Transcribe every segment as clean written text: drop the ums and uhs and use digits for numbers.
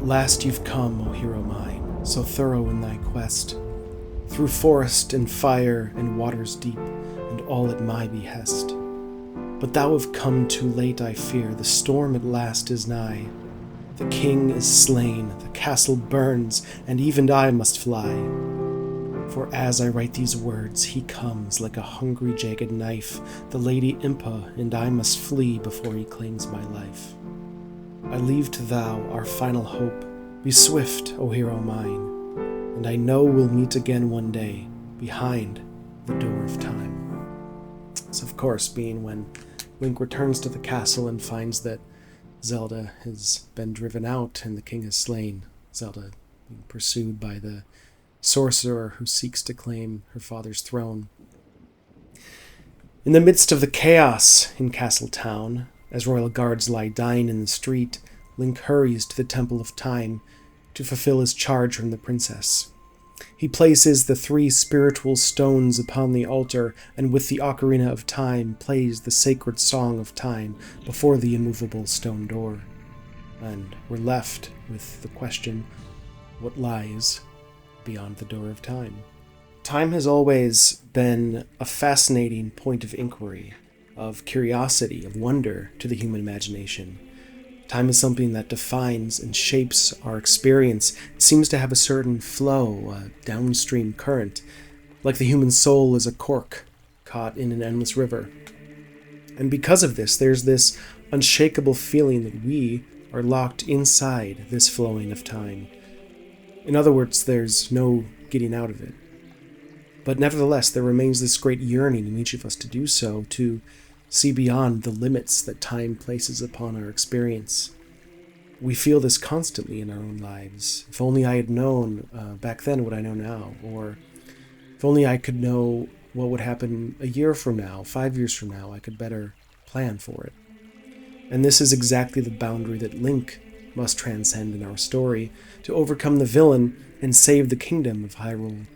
At last you've come, O hero mine, so thorough in thy quest, through forest and fire and waters deep, and all at my behest. But thou have come too late, I fear, the storm at last is nigh. The king is slain, the castle burns, and even I must fly. For as I write these words, he comes like a hungry jagged knife, the Lady Impa, and I must flee before he claims my life. I leave to thou our final hope. Be swift, O hero mine, and I know we'll meet again one day behind the door of time. This, of course, being when Link returns to the castle and finds that Zelda has been driven out and the king is slain. Zelda being pursued by the sorcerer who seeks to claim her father's throne. In the midst of the chaos in Castle Town, as royal guards lie dying in the street, Link hurries to the Temple of Time to fulfill his charge from the princess. He places the 3 spiritual stones upon the altar, and with the Ocarina of Time plays the sacred song of time before the immovable stone door. And we're left with the question, what lies beyond the door of time? Time has always been a fascinating point of inquiry, of curiosity, of wonder to the human imagination. Time is something that defines and shapes our experience. It seems to have a certain flow, a downstream current, like the human soul is a cork caught in an endless river. And because of this, there's this unshakable feeling that we are locked inside this flowing of time. In other words, there's no getting out of it. But nevertheless, there remains this great yearning in each of us to do so, to see beyond the limits that time places upon our experience. We feel this constantly in our own lives. If only I had known back then what I know now, or if only I could know what would happen a year from now, 5 years from now, I could better plan for it. And this is exactly the boundary that Link must transcend in our story to overcome the villain and save the kingdom of Hyrule,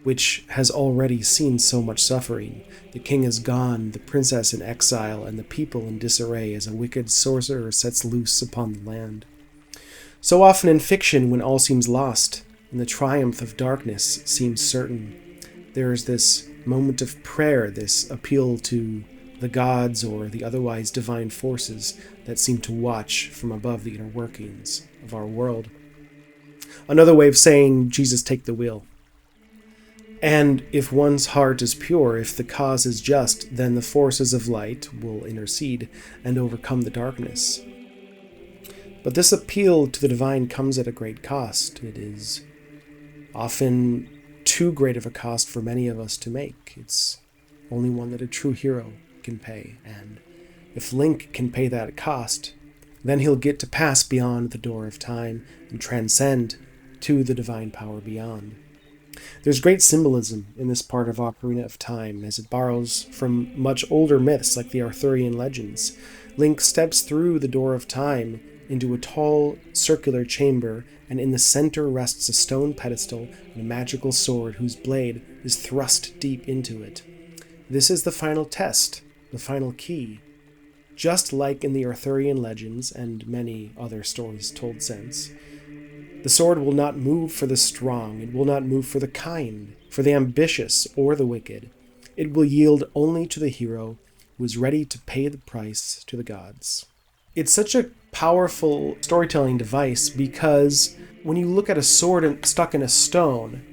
which has already seen so much suffering. The king is gone, the princess in exile, and the people in disarray as a wicked sorcerer sets loose upon the land. So often in fiction, when all seems lost, and the triumph of darkness seems certain, there is this moment of prayer, this appeal to the gods or the otherwise divine forces that seem to watch from above the inner workings of our world. Another way of saying, Jesus, take the wheel. And if one's heart is pure, if the cause is just, then the forces of light will intercede and overcome the darkness. But this appeal to the divine comes at a great cost. It is often too great of a cost for many of us to make. It's only one that a true hero can pay. And if Link can pay that cost, then he'll get to pass beyond the door of time and transcend to the divine power beyond. There's great symbolism in this part of Ocarina of Time, as it borrows from much older myths like the Arthurian legends. Link steps through the door of time into a tall, circular chamber, and in the center rests a stone pedestal and a magical sword whose blade is thrust deep into it. This is the final test, the final key. Just like in the Arthurian legends and many other stories told since, the sword will not move for the strong, it will not move for the kind, for the ambitious, or the wicked. It will yield only to the hero who is ready to pay the price to the gods. It's such a powerful storytelling device because when you look at a sword stuck in a stone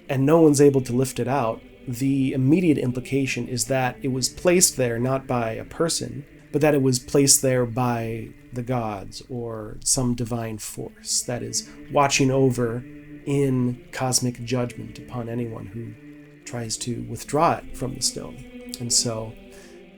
and no one's able to lift it out, the immediate implication is that it was placed there not by a person, but that it was placed there by the gods or some divine force that is watching over in cosmic judgment upon anyone who tries to withdraw it from the stone. And so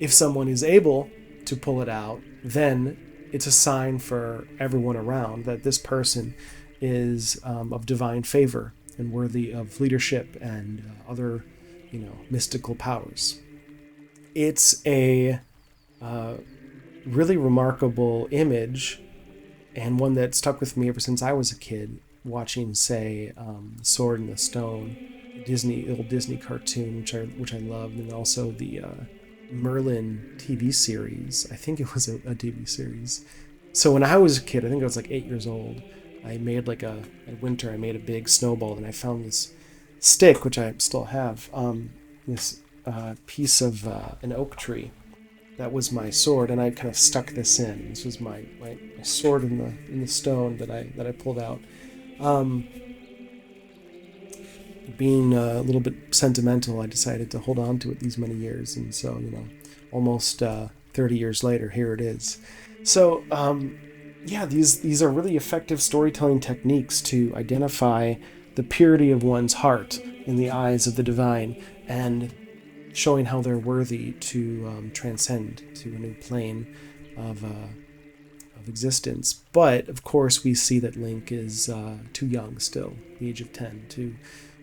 if someone is able to pull it out, then it's a sign for everyone around that this person is of divine favor and worthy of leadership and other, mystical powers. It's a really remarkable image, and one that stuck with me ever since I was a kid, watching, say, The Sword in the Stone, the old Disney cartoon, which I loved, and also the Merlin TV series. I think it was a TV series. So when I was a kid, I think I was like 8 years old, I made at winter, I made a big snowball, and I found this stick, which I still have, this piece of an oak tree. That was my sword, and I kind of stuck this in. This was my sword in the stone that I pulled out. Being a little bit sentimental, I decided to hold on to it these many years, and so almost 30 years later, here it is. So these are really effective storytelling techniques to identify the purity of one's heart in the eyes of the divine, and showing how they're worthy to transcend to a new plane of existence. But of course, we see that Link is too young still, the age of 10, to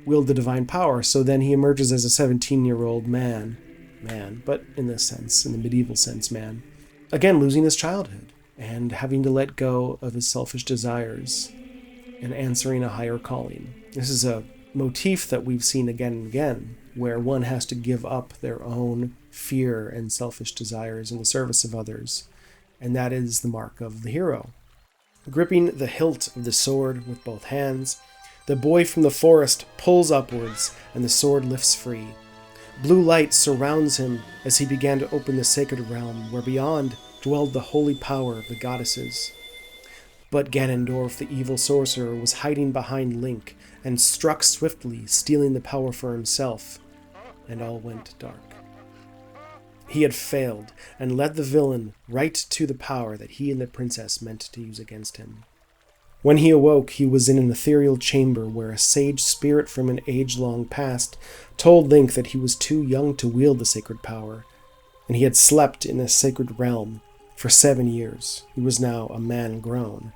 wield the divine power. So then he emerges as a 17-year-old man, but in this sense, in the medieval sense, man, again losing his childhood and having to let go of his selfish desires and answering a higher calling. This is a motif that we've seen again and again, where one has to give up their own fear and selfish desires in the service of others, and that is the mark of the hero. Gripping the hilt of the sword with both hands, the boy from the forest pulls upwards, and the sword lifts free. Blue light surrounds him as he began to open the sacred realm, where beyond dwelled the holy power of the goddesses. But Ganondorf, the evil sorcerer, was hiding behind Link, and struck swiftly, stealing the power for himself, and all went dark. He had failed, and led the villain right to the power that he and the princess meant to use against him. When he awoke, he was in an ethereal chamber where a sage spirit from an age-long past told Link that he was too young to wield the sacred power, and he had slept in this sacred realm for 7 years. He was now a man grown.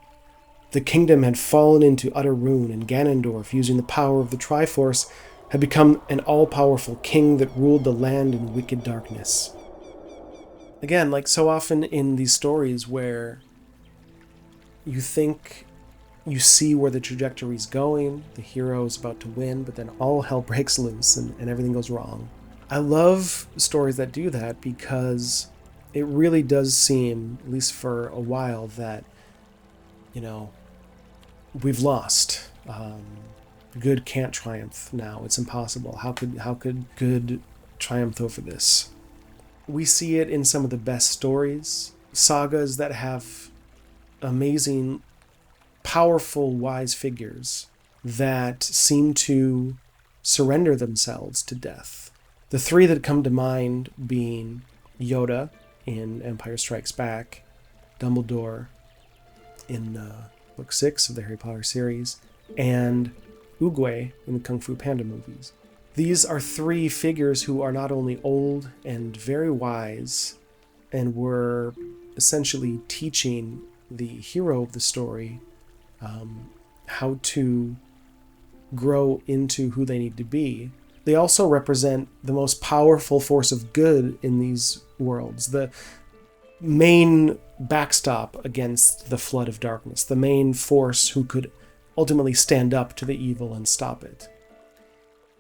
The kingdom had fallen into utter ruin, and Ganondorf, using the power of the Triforce, had become an all-powerful king that ruled the land in wicked darkness. Again, like so often in these stories where you think you see where the trajectory's going, the hero is about to win, but then all hell breaks loose and everything goes wrong. I love stories that do that because it really does seem, at least for a while, that, we've lost. Good can't triumph now. It's impossible. How could good triumph over this? We see it in some of the best stories, sagas that have amazing, powerful, wise figures that seem to surrender themselves to death. The three that come to mind being Yoda in Empire Strikes Back, Dumbledore in Book 6 of the Harry Potter series, and Oogway in the Kung Fu Panda movies. These are three figures who are not only old and very wise, and were essentially teaching the hero of the story how to grow into who they need to be. They also represent the most powerful force of good in these worlds, the main backstop against the flood of darkness, the main force who could ultimately stand up to the evil and stop it.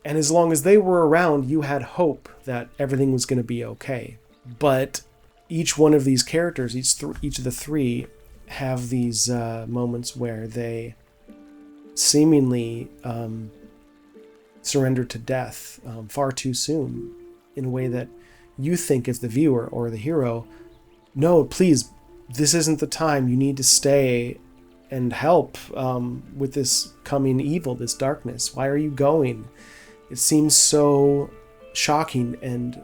And as long as they were around, you had hope that everything was going to be okay. But each one of these characters, each of the three, have these moments where they seemingly surrender to death far too soon, in a way that you think as the viewer or the hero, no, please, this isn't the time. You need to stay and help with this coming evil, this darkness. Why are you going? It seems so shocking and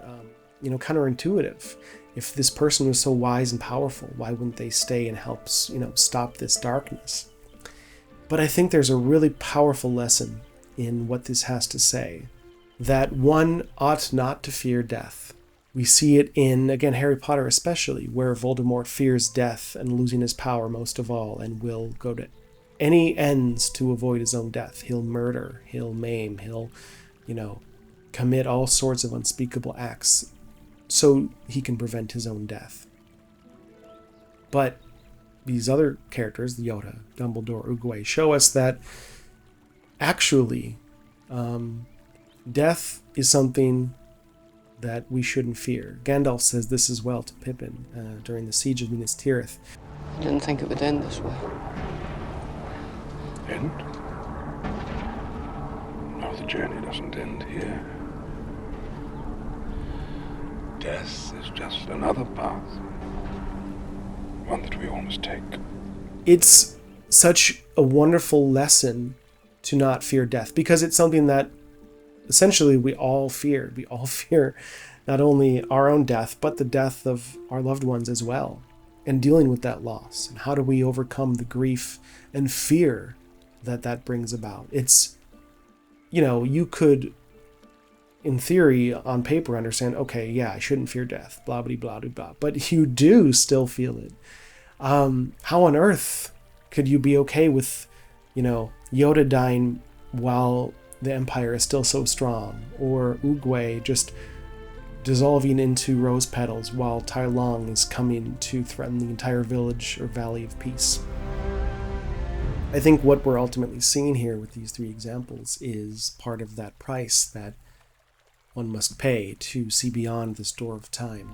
counterintuitive. If this person was so wise and powerful, why wouldn't they stay and help stop this darkness? But I think there's a really powerful lesson in what this has to say, that one ought not to fear death. We see it in, again, Harry Potter especially, where Voldemort fears death and losing his power most of all, and will go to any ends to avoid his own death. He'll murder, he'll maim, he'll, commit all sorts of unspeakable acts so he can prevent his own death. But these other characters, Yoda, Dumbledore, Oogway, show us that actually death is something that we shouldn't fear. Gandalf says this as well to Pippin during the siege of Minas Tirith. I didn't think it would end this way. End? No, the journey doesn't end here. Death is just another path. One that we all must take. It's such a wonderful lesson to not fear death, because it's something that essentially we all fear. We all fear not only our own death, but the death of our loved ones as well, and dealing with that loss. And how do we overcome the grief and fear that that brings about? It's, you could, in theory, on paper, understand, okay, yeah, I shouldn't fear death, blah, blah, blah, blah, blah, but you do still feel it. How on earth could you be okay with, Yoda dying while the Empire is still so strong, or Oogway just dissolving into rose petals while Tai Long is coming to threaten the entire village or Valley of Peace? I think what we're ultimately seeing here with these three examples is part of that price that one must pay to see beyond this door of time.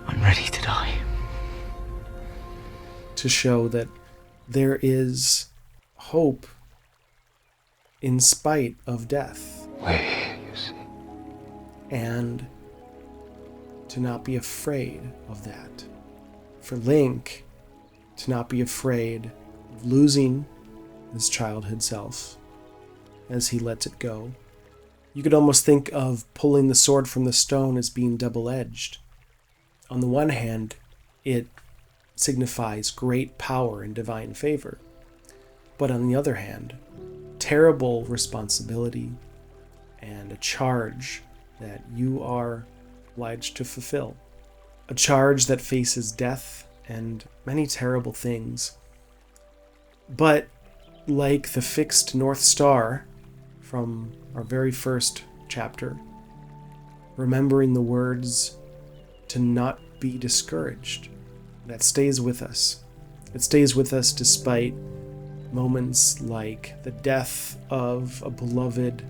I'm ready to die. To show that there is hope in spite of death. We're here, you see. And to not be afraid of that. For Link to not be afraid of losing his childhood self as he lets it go. You could almost think of pulling the sword from the stone as being double-edged. On the one hand, it signifies great power and divine favor. But on the other hand, terrible responsibility and a charge that you are obliged to fulfill. A charge that faces death and many terrible things. But like the fixed North Star from our very first chapter, remembering the words to not be discouraged, that stays with us. It stays with us despite moments like the death of a beloved,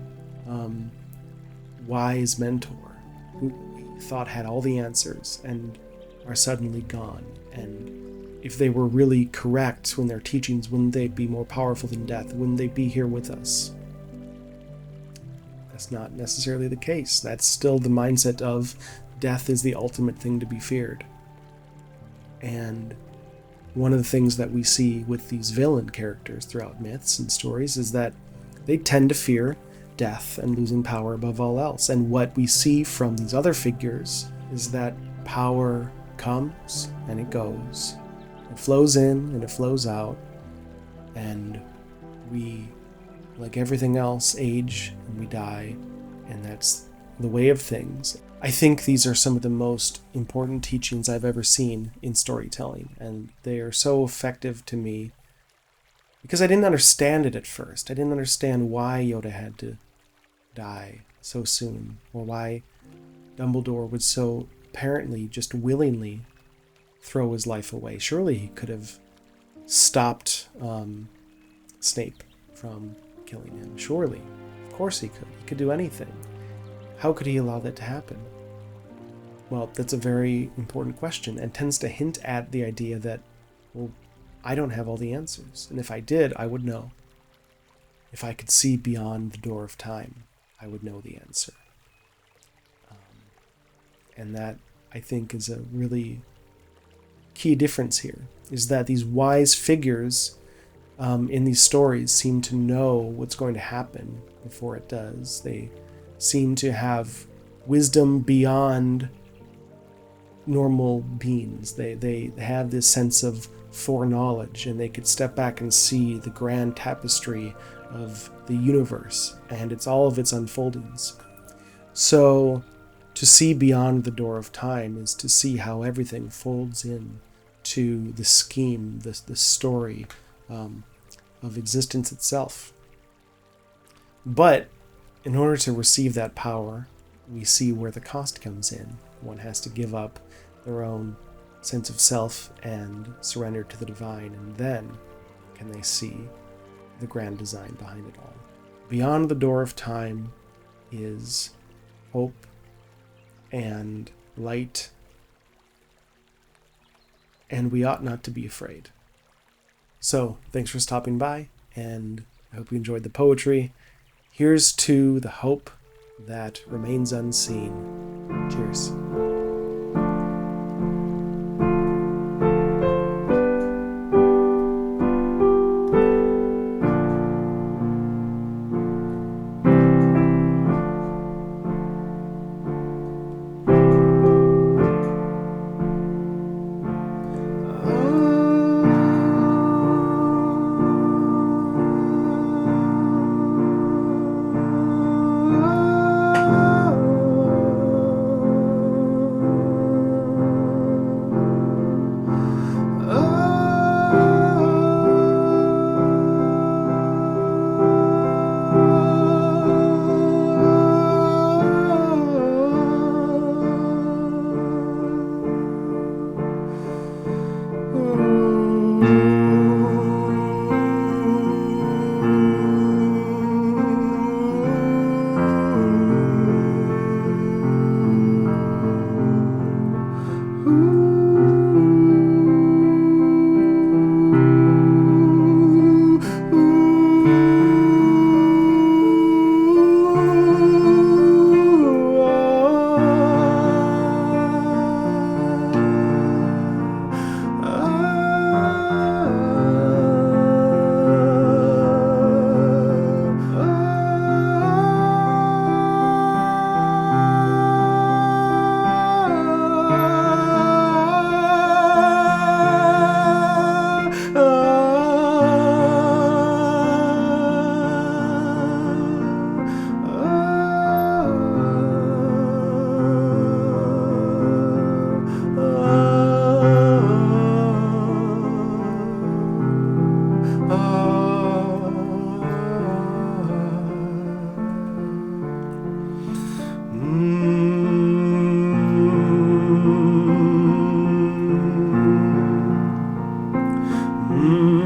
wise mentor who we thought had all the answers and are suddenly gone. And if they were really correct when their teachings, wouldn't they be more powerful than death? Wouldn't they be here with us? That's not necessarily the case. That's still the mindset of death is the ultimate thing to be feared. And one of the things that we see with these villain characters throughout myths and stories is that they tend to fear death and losing power above all else. And what we see from these other figures is that power comes and it goes. It flows in and it flows out. And we, like everything else, age and we die. And that's the way of things. I think these are some of the most important teachings I've ever seen in storytelling, and they are so effective to me because I didn't understand it at first. I didn't understand why Yoda had to die so soon, or why Dumbledore would so apparently just willingly throw his life away. Surely he could have stopped Snape from killing him. Surely. Of course he could. He could do anything. How could he allow that to happen? Well, that's a very important question and tends to hint at the idea that, well, I don't have all the answers. And if I did, I would know. If I could see beyond the door of time, I would know the answer. And that, I think, is a really key difference here, is that these wise figures in these stories seem to know what's going to happen before it does. They seem to have wisdom beyond normal beings. They have this sense of foreknowledge, and they could step back and see the grand tapestry of the universe and it's all of its unfoldings. So to see beyond the door of time is to see how everything folds in to the scheme, the story of existence itself. But in order to receive that power, we see where the cost comes in. One has to give up their own sense of self and surrender to the divine, and then can they see the grand design behind it all. Beyond the door of time is hope and light, and we ought not to be afraid. So, thanks for stopping by. and I hope you enjoyed the poetry. Here's to the hope that remains unseen. Cheers. Mm-hmm.